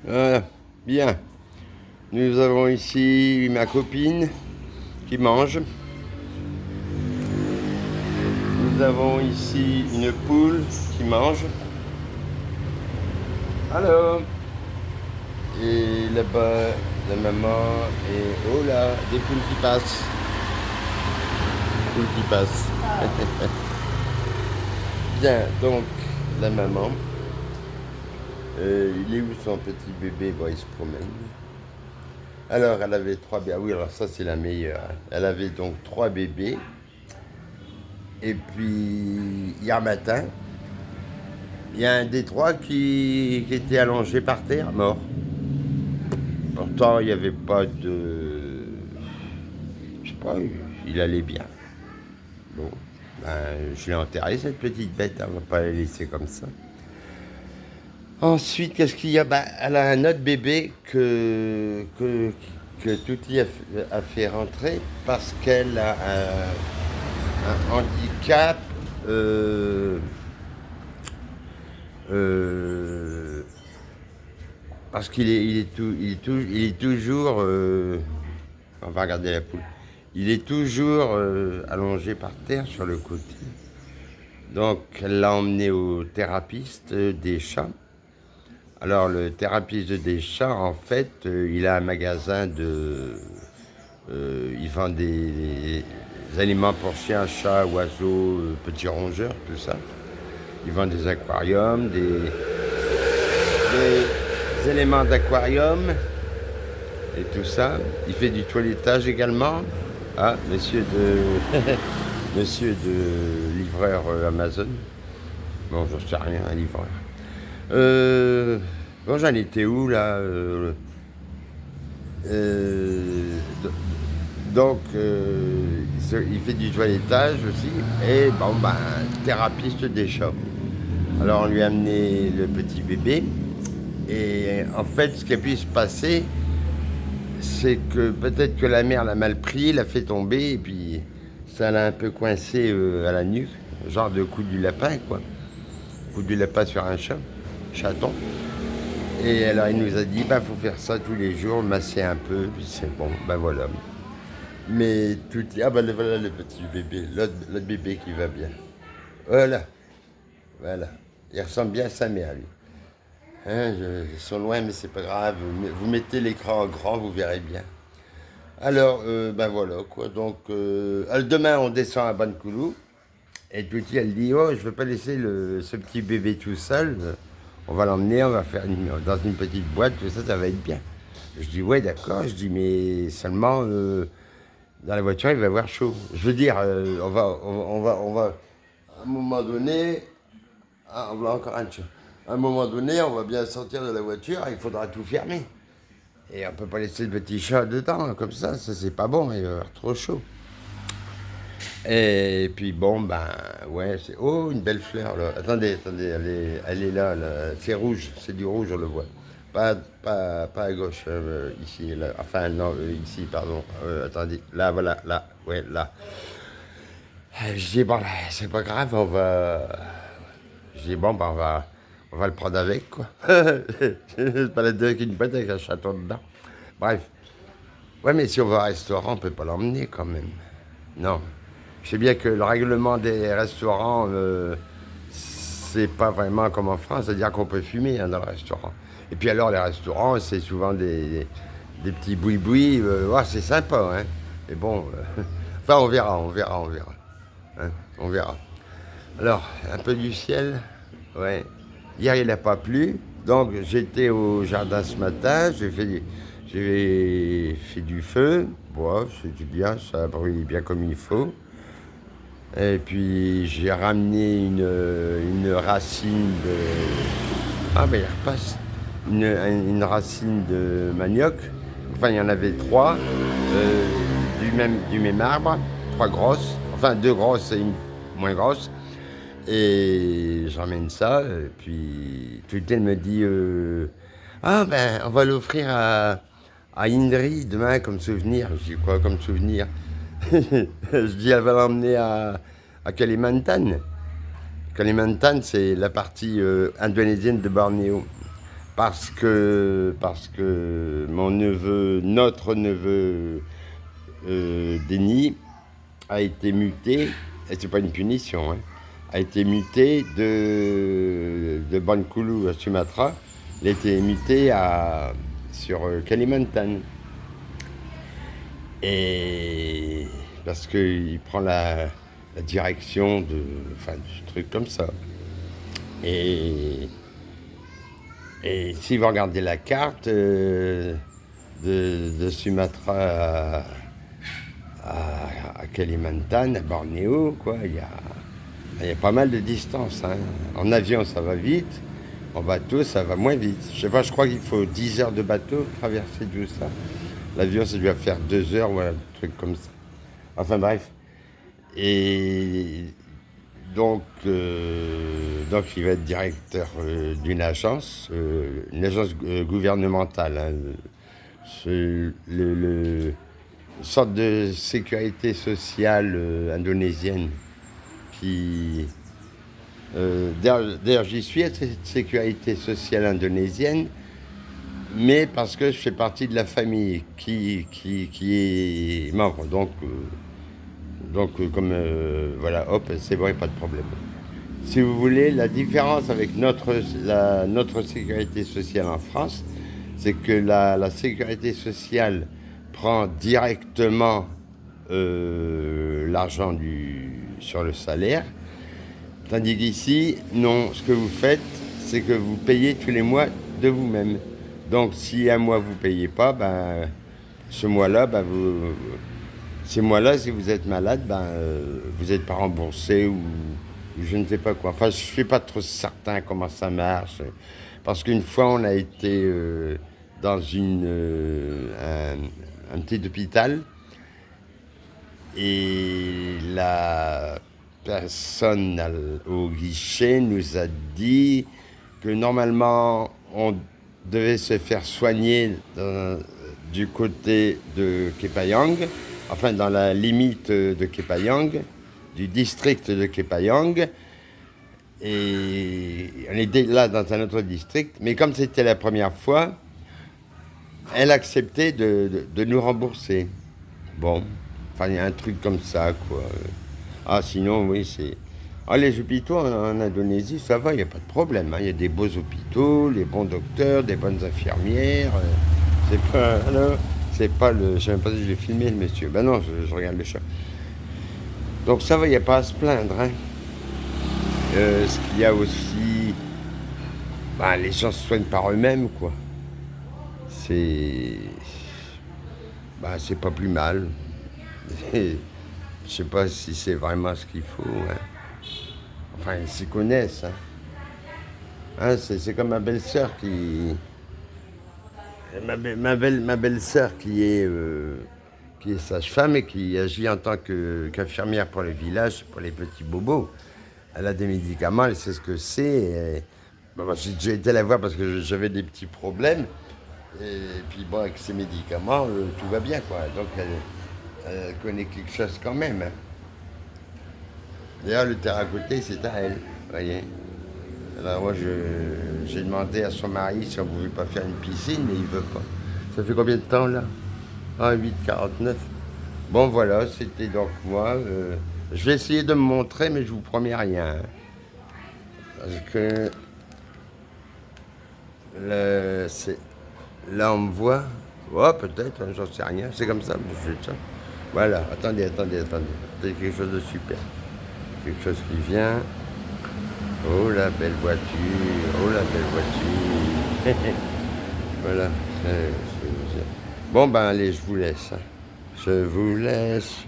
Voilà, bien. Nous avons ici ma copine qui mange. Nous avons ici une poule qui mange. Allô. Et là-bas, la maman et... Oh là, des poules qui passent. Des poules qui passent. Bien, donc, la maman. Il est où son petit bébé? Bon, il se promène. Alors, elle avait trois bébés. Ah oui, alors ça, c'est la meilleure. Elle avait donc trois bébés. Et puis, hier matin, il y a un des trois qui était allongé par terre, mort. Pourtant, il n'y avait pas de... Je sais pas, il allait bien. Bon, ben, je l'ai enterré, cette petite bête. On ne va pas la laisser comme ça. Ensuite, qu'est-ce qu'il y a? Ben, elle a un autre bébé que Touti a fait rentrer parce qu'elle a un handicap euh, parce qu'il est, il est toujours on va regarder la poule. Il est toujours allongé par terre sur le côté. Donc elle l'a emmené au thérapeute des chats. Alors le thérapeute des chats, en fait, il a un magasin de... il vend des aliments pour chiens, chats, oiseaux, petits rongeurs, tout ça. Il vend des aquariums, des éléments d'aquarium et tout ça. Il fait du toilettage également. Ah, monsieur de, monsieur de livreur Amazon. Bon, j'en sais rien, un livreur. Bon, j'en étais où là euh, donc, il fait du toilettage aussi. Et bon, ben, thérapeute des chats. Alors, on lui a amené le petit bébé. Et en fait, ce qui a pu se passer, c'est que peut-être que la mère l'a mal pris, l'a fait tomber, et puis ça l'a un peu coincé à la nuque. Genre de coup du lapin, quoi. Coup du lapin sur un chat, chaton. Et alors il nous a dit, bah faut faire ça tous les jours, masser un peu, puis c'est bon, ben voilà. Mais tout... Ah ben voilà le petit bébé, l'autre bébé qui va bien. Voilà, voilà. Il ressemble bien à sa mère, lui. Hein, ils sont loin, mais c'est pas grave. Vous mettez l'écran en grand, vous verrez bien. Alors, ben voilà, quoi. Donc, demain, on descend à Bancoulou. Et Touti, elle dit, oh, je ne veux pas laisser ce petit bébé tout seul. On va l'emmener, on va faire dans une petite boîte, tout ça, ça va être bien. Je dis, ouais, d'accord. Je dis, mais seulement, dans la voiture, il va avoir chaud. Je veux dire, à un moment donné, ah, on va encore un chat. À un moment donné, on va bien sortir de la voiture, il faudra tout fermer. Et on peut pas laisser le petit chat dedans, comme ça c'est pas bon, il va avoir trop chaud. Et puis bon, ben, ouais, c'est... Oh, une belle fleur, là. Attendez, elle est là, là. C'est rouge, c'est du rouge, on le voit. Pas à gauche, ici, là. Enfin, non, ici, pardon. Attendez, là, voilà, là, ouais, là. Je dis, bon, là, c'est pas grave, on va... Je dis, bon, ben, on va le prendre avec, quoi. C'est pas la deux avec une boîte avec un chaton dedans. Bref. Ouais, mais si on va au restaurant, on peut pas l'emmener, quand même. Non. Je sais bien que le règlement des restaurants, c'est pas vraiment comme en France, c'est-à-dire qu'on peut fumer dans le restaurant. Et puis alors, les restaurants, c'est souvent des petits boui-boui, ouais, c'est sympa, hein. Mais bon, enfin, on verra. Hein, on verra. Alors, un peu du ciel, ouais. Hier, il n'a pas plu, donc j'étais au jardin ce matin, j'ai fait du feu, bon, c'était bien, ça brûle bien comme il faut. Et puis j'ai ramené une racine de... Ah ben il repasse. Une racine de manioc. Enfin il y en avait trois, du même arbre, trois grosses. Enfin deux grosses et une moins grosse. Et je ramène ça, et puis tout le temps elle me dit ah ben on va l'offrir à Indri demain comme souvenir. Je dis quoi comme souvenir? Je dis elle va l'emmener à Kalimantan. Kalimantan, c'est la partie indonésienne de Bornéo. parce que mon neveu, notre neveu Denis, a été muté, et c'est pas une punition, hein, a été muté de Bengkulu à Sumatra. Il a été muté sur Kalimantan. Et parce qu'il prend la direction du truc comme ça. Et, et si vous regardez la carte de Sumatra à Kalimantan, à Bornéo, quoi, il y a pas mal de distance. Hein. En avion, ça va vite. En bateau, ça va moins vite. Je sais pas, je crois qu'il faut 10 heures de bateau pour traverser tout ça. L'avion, ça doit faire 2 heures, voilà, un truc comme ça. Enfin bref. Et donc il va être directeur d'une agence gouvernementale. Hein. C'est une sorte de sécurité sociale indonésienne qui... d'ailleurs, j'y suis à cette sécurité sociale indonésienne, mais parce que je fais partie de la famille qui est membre. Donc comme voilà, hop, c'est bon, pas de problème. Si vous voulez, la différence avec notre sécurité sociale en France, c'est que la sécurité sociale prend directement l'argent sur le salaire, tandis qu'ici, non, ce que vous faites, c'est que vous payez tous les mois de vous-même. Donc si un mois vous ne payez pas, ben, ce mois-là, ben, ces mois-là, si vous êtes malade, ben, vous n'êtes pas remboursé ou je ne sais pas quoi. Enfin, je ne suis pas trop certain comment ça marche. Parce qu'une fois, on a été dans un petit hôpital et la personne au guichet nous a dit que normalement, on devait se faire soigner du côté de Kepayang, enfin dans la limite de Kepayang, du district de Kepayang, et on était là dans un autre district, mais comme c'était la première fois, elle acceptait de nous rembourser. Bon, enfin il y a un truc comme ça, quoi. Ah sinon, oui, c'est... Ah, les hôpitaux en Indonésie, ça va, il n'y a pas de problème. Hein. Il y a des beaux hôpitaux, les bons docteurs, des bonnes infirmières. C'est pas... Alors, c'est pas le... Je sais même pas si je l'ai filmé, le monsieur. Ben non, je regarde le chat. Donc ça va, il n'y a pas à se plaindre. Hein. Ce qu'il y a aussi... Ben, les gens se soignent par eux-mêmes, quoi. C'est... Ben, c'est pas plus mal. Je sais pas si c'est vraiment ce qu'il faut. Hein. Enfin, ils s'y connaissent. Hein. Hein, c'est comme ma belle-sœur qui... Ma belle-sœur qui est sage-femme et qui agit en tant qu'infirmière pour les villages, pour les petits bobos. Elle a des médicaments, elle sait ce que c'est. Bon, j'ai déjà été la voir parce que j'avais des petits problèmes. Et puis bon, avec ces médicaments, tout va bien, quoi. Donc elle connaît quelque chose quand même. Hein. D'ailleurs, le terrain à côté, c'est à elle, vous voyez. Alors moi, j'ai demandé à son mari si on ne pouvait pas faire une piscine, mais il ne veut pas. Ça fait combien de temps, là? Ah, 8h49. Bon, voilà, c'était donc moi. Je vais essayer de me montrer, mais je vous promets rien. Parce que... Là, on me voit. Oh, peut-être, hein, j'en sais rien. C'est comme ça, je fais ça. Voilà, attendez. C'est quelque chose de super. Quelque chose qui vient. Oh la belle voiture, Voilà. Bon ben allez, je vous laisse. Je vous laisse.